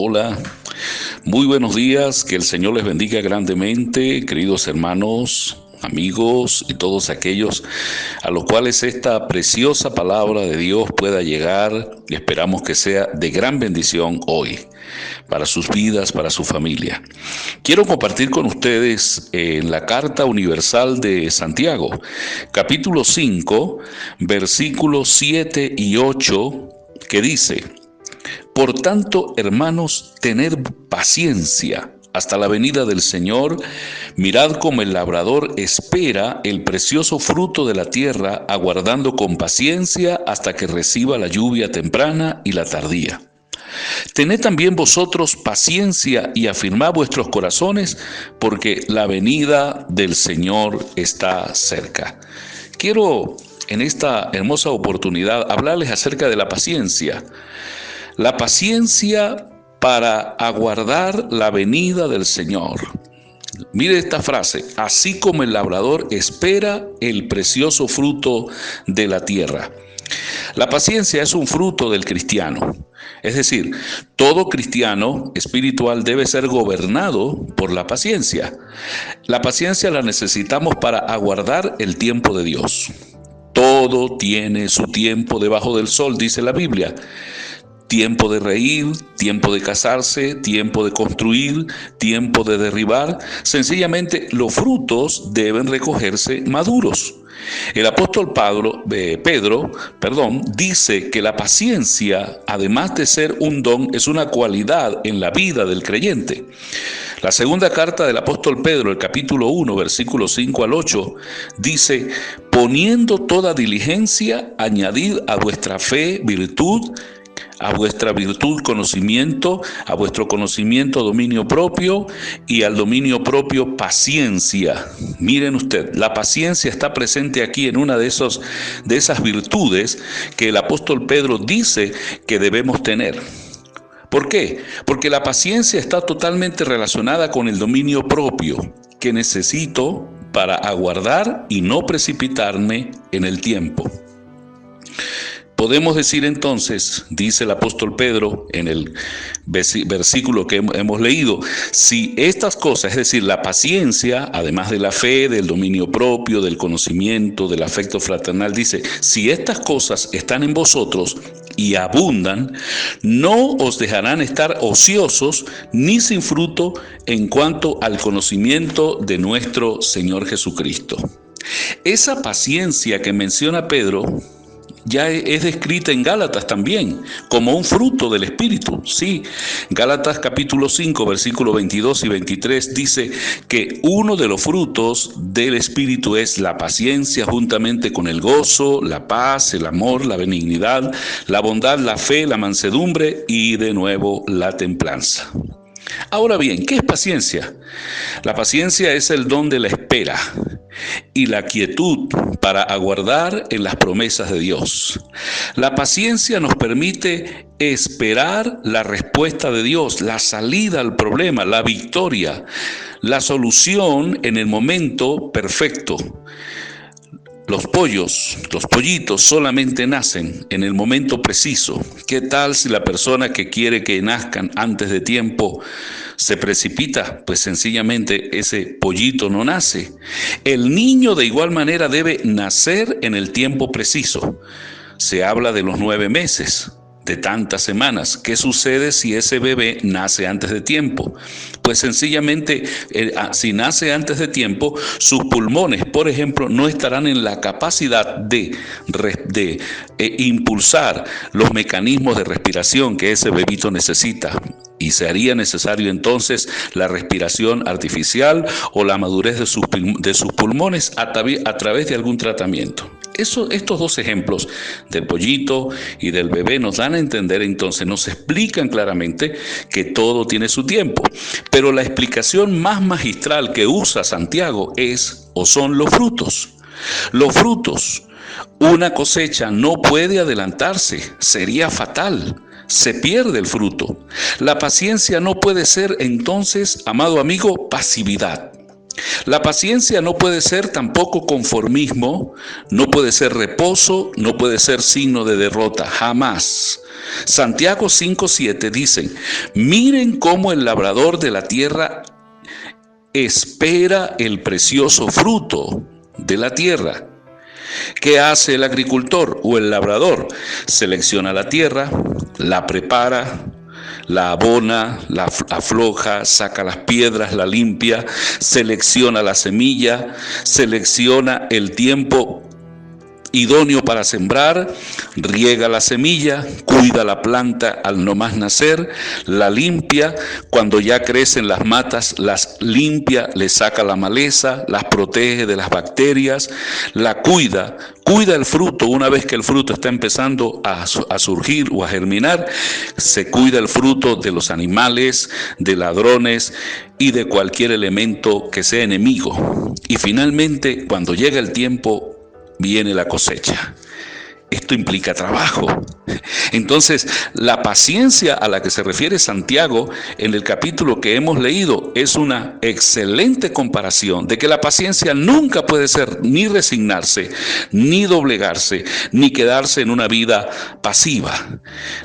Hola, muy buenos días, que el Señor les bendiga grandemente, queridos hermanos, amigos y todos aquellos a los cuales esta preciosa palabra de Dios pueda llegar y esperamos que sea de gran bendición hoy para sus vidas, para su familia. Quiero compartir con ustedes en la Carta Universal de Santiago, capítulo 5, versículos 7 y 8, que dice: Por tanto, hermanos, tened paciencia hasta la venida del Señor. Mirad cómo el labrador espera el precioso fruto de la tierra, aguardando con paciencia hasta que reciba la lluvia temprana y la tardía. Tened también vosotros paciencia y afirmad vuestros corazones, porque la venida del Señor está cerca. Quiero en esta hermosa oportunidad hablarles acerca de la paciencia. La paciencia para aguardar la venida del Señor. Mire esta frase: así como el labrador espera el precioso fruto de la tierra. La paciencia es un fruto del cristiano. Es decir, todo cristiano espiritual debe ser gobernado por la paciencia. La paciencia la necesitamos para aguardar el tiempo de Dios. Todo tiene su tiempo debajo del sol, dice la Biblia. Tiempo de reír, tiempo de casarse, tiempo de construir, tiempo de derribar. Sencillamente, los frutos deben recogerse maduros. El apóstol Pedro, dice que la paciencia, además de ser un don, es una cualidad en la vida del creyente. La segunda carta del apóstol Pedro, el capítulo 1, versículos 5 al 8, dice: poniendo toda diligencia, añadid a vuestra fe virtud, a vuestra virtud conocimiento, a vuestro conocimiento dominio propio, y al dominio propio paciencia. Miren usted, la paciencia está presente aquí en una de esas virtudes que el apóstol Pedro dice que debemos tener. ¿Por qué? Porque la paciencia está totalmente relacionada con el dominio propio que necesito para aguardar y no precipitarme en el tiempo. Podemos decir entonces, dice el apóstol Pedro en el versículo que hemos leído, si estas cosas, es decir, la paciencia, además de la fe, del dominio propio, del conocimiento, del afecto fraternal, dice, si estas cosas están en vosotros y abundan, no os dejarán estar ociosos ni sin fruto en cuanto al conocimiento de nuestro Señor Jesucristo. Esa paciencia que menciona Pedro ya es descrita en Gálatas también, como un fruto del Espíritu. Sí, Gálatas capítulo 5, versículos 22 y 23 dice que uno de los frutos del Espíritu es la paciencia, juntamente con el gozo, la paz, el amor, la benignidad, la bondad, la fe, la mansedumbre y de nuevo la templanza. Ahora bien, ¿qué es paciencia? La paciencia es el don de la espera y la quietud para aguardar en las promesas de Dios. La paciencia nos permite esperar la respuesta de Dios, la salida al problema, la victoria, la solución en el momento perfecto. Los pollitos solamente nacen en el momento preciso. ¿Qué tal si la persona que quiere que nazcan antes de tiempo se precipita? Pues sencillamente ese pollito no nace. El niño de igual manera debe nacer en el tiempo preciso. Se habla de los 9 meses, de tantas semanas. ¿Qué sucede si ese bebé nace antes de tiempo? Pues sencillamente, si nace antes de tiempo, sus pulmones, por ejemplo, no estarán en la capacidad de impulsar los mecanismos de respiración que ese bebito necesita. Y se haría necesario entonces la respiración artificial o la madurez de sus pulmones a través de algún tratamiento. Estos dos ejemplos del pollito y del bebé nos dan a entender entonces, nos explican claramente que todo tiene su tiempo. Pero la explicación más magistral que usa Santiago son los frutos. Los frutos. Una cosecha no puede adelantarse, sería fatal. Se pierde el fruto. La paciencia no puede ser entonces, amado amigo, pasividad. La paciencia no puede ser tampoco conformismo, no puede ser reposo, no puede ser signo de derrota, jamás. Santiago 5:7 dicen: miren cómo el labrador de la tierra espera el precioso fruto de la tierra. ¿Qué hace el agricultor o el labrador? Selecciona la tierra, la prepara, la abona, la afloja, saca las piedras, la limpia, selecciona la semilla, selecciona el tiempo idóneo para sembrar, riega la semilla, cuida la planta al no más nacer, la limpia, cuando ya crecen las matas, las limpia, le saca la maleza, las protege de las bacterias, la cuida el fruto. Una vez que el fruto está empezando a surgir o a germinar, se cuida el fruto de los animales, de ladrones y de cualquier elemento que sea enemigo. Y finalmente, cuando llega el tiempo, viene la cosecha. Esto implica trabajo. Entonces, la paciencia a la que se refiere Santiago en el capítulo que hemos leído es una excelente comparación de que la paciencia nunca puede ser ni resignarse, ni doblegarse, ni quedarse en una vida pasiva.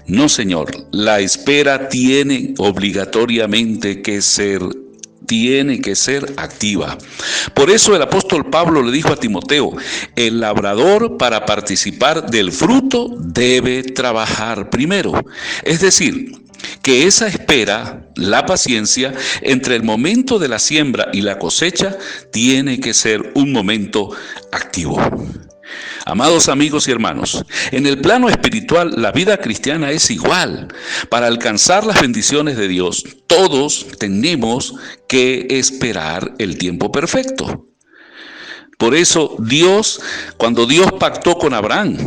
No, señor, la espera tiene obligatoriamente que ser activa. Por eso el apóstol Pablo le dijo a Timoteo: el labrador, para participar del fruto, debe trabajar primero. Es decir, que esa espera, la paciencia, entre el momento de la siembra y la cosecha, tiene que ser un momento activo. Amados amigos y hermanos, en el plano espiritual la vida cristiana es igual. Para alcanzar las bendiciones de Dios, todos tenemos que esperar el tiempo perfecto. Por eso cuando Dios pactó con Abraham,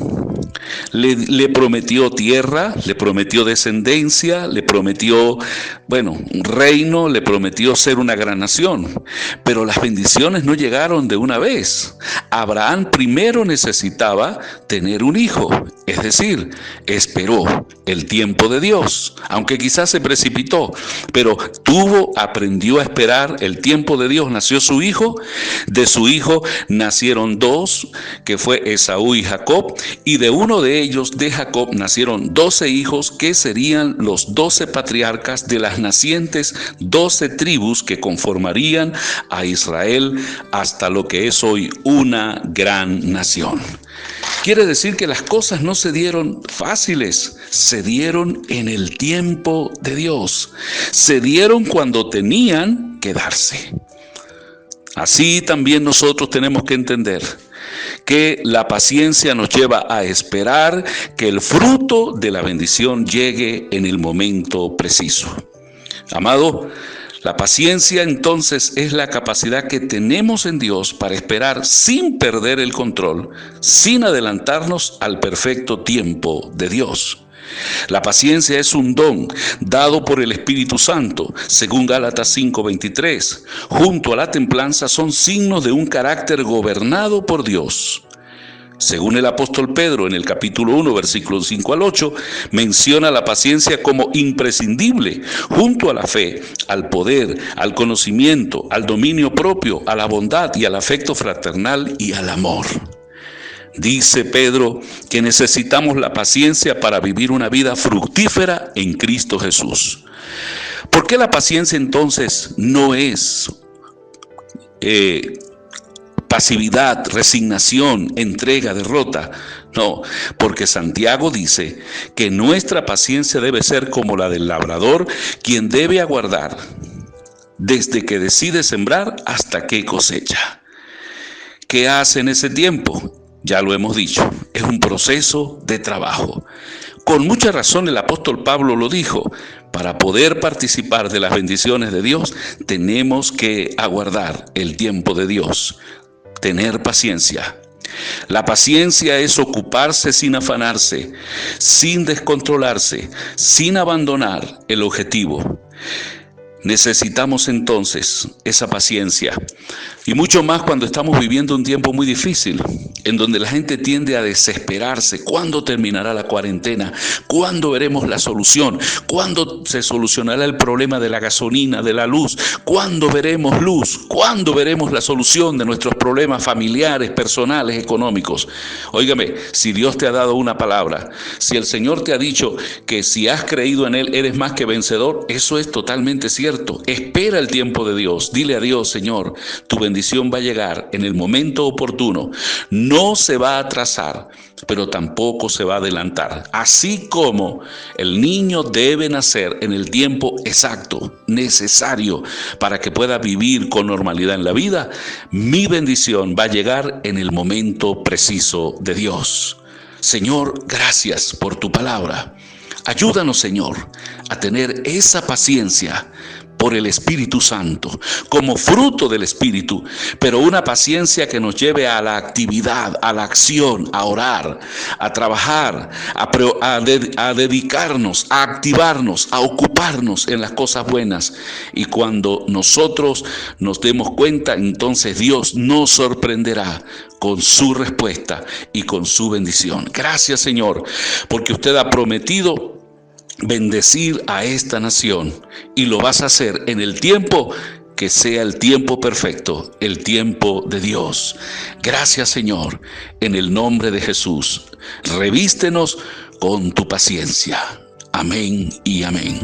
le prometió tierra, le prometió descendencia, le prometió, un reino, le prometió ser una gran nación. Pero las bendiciones no llegaron de una vez. Abraham primero necesitaba tener un hijo, es decir, esperó el tiempo de Dios, aunque quizás se precipitó, pero aprendió a esperar el tiempo de Dios. Nació su hijo, de su hijo nacieron dos, que fue Esaú y Jacob, y de uno de ellos, de Jacob, nacieron 12 hijos que serían los 12 patriarcas de las nacientes 12 tribus que conformarían a Israel hasta lo que es hoy una gran nación. Quiere decir que las cosas no se dieron fáciles, se dieron en el tiempo de Dios, se dieron cuando tenían que darse. Así también nosotros tenemos que entender que la paciencia nos lleva a esperar que el fruto de la bendición llegue en el momento preciso. Amado, la paciencia entonces es la capacidad que tenemos en Dios para esperar sin perder el control, sin adelantarnos al perfecto tiempo de Dios. La paciencia es un don dado por el Espíritu Santo, según Gálatas 5:23. Junto a la templanza son signos de un carácter gobernado por Dios. Según el apóstol Pedro en el capítulo 1, versículos 5 al 8, menciona la paciencia como imprescindible junto a la fe, al poder, al conocimiento, al dominio propio, a la bondad y al afecto fraternal y al amor. Dice Pedro que necesitamos la paciencia para vivir una vida fructífera en Cristo Jesús. ¿Por qué la paciencia entonces no es pasividad, resignación, entrega, derrota? No, porque Santiago dice que nuestra paciencia debe ser como la del labrador, quien debe aguardar desde que decide sembrar hasta que cosecha. ¿Qué hace en ese tiempo? Ya lo hemos dicho, es un proceso de trabajo. Con mucha razón el apóstol Pablo lo dijo: para poder participar de las bendiciones de Dios, tenemos que aguardar el tiempo de Dios, tener paciencia. La paciencia es ocuparse sin afanarse, sin descontrolarse, sin abandonar el objetivo. Necesitamos entonces esa paciencia y mucho más cuando estamos viviendo un tiempo muy difícil, en donde la gente tiende a desesperarse. ¿Cuándo terminará la cuarentena? ¿Cuándo veremos la solución? ¿Cuándo se solucionará el problema de la gasolina, de la luz? ¿Cuándo veremos luz? ¿Cuándo veremos la solución de nuestros problemas familiares, personales, económicos? Óigame, si Dios te ha dado una palabra, si el Señor te ha dicho que si has creído en Él eres más que vencedor, eso es totalmente cierto. Espera el tiempo de Dios. Dile a Dios: Señor, tu bendición va a llegar en el momento oportuno. No se va a atrasar, pero tampoco se va a adelantar. Así como el niño debe nacer en el tiempo exacto, necesario para que pueda vivir con normalidad en la vida, mi bendición va a llegar en el momento preciso de Dios. Señor, gracias por tu palabra. Ayúdanos, Señor, a tener esa paciencia por el Espíritu Santo, como fruto del Espíritu, pero una paciencia que nos lleve a la actividad, a la acción, a orar, a trabajar, a dedicarnos, a activarnos, a ocuparnos en las cosas buenas. Y cuando nosotros nos demos cuenta, entonces Dios nos sorprenderá con su respuesta y con su bendición. Gracias, Señor, porque usted ha prometido bendecir a esta nación y lo vas a hacer en el tiempo que sea el tiempo perfecto, el tiempo de Dios. Gracias, Señor, en el nombre de Jesús. Revístenos con tu paciencia. Amén y amén.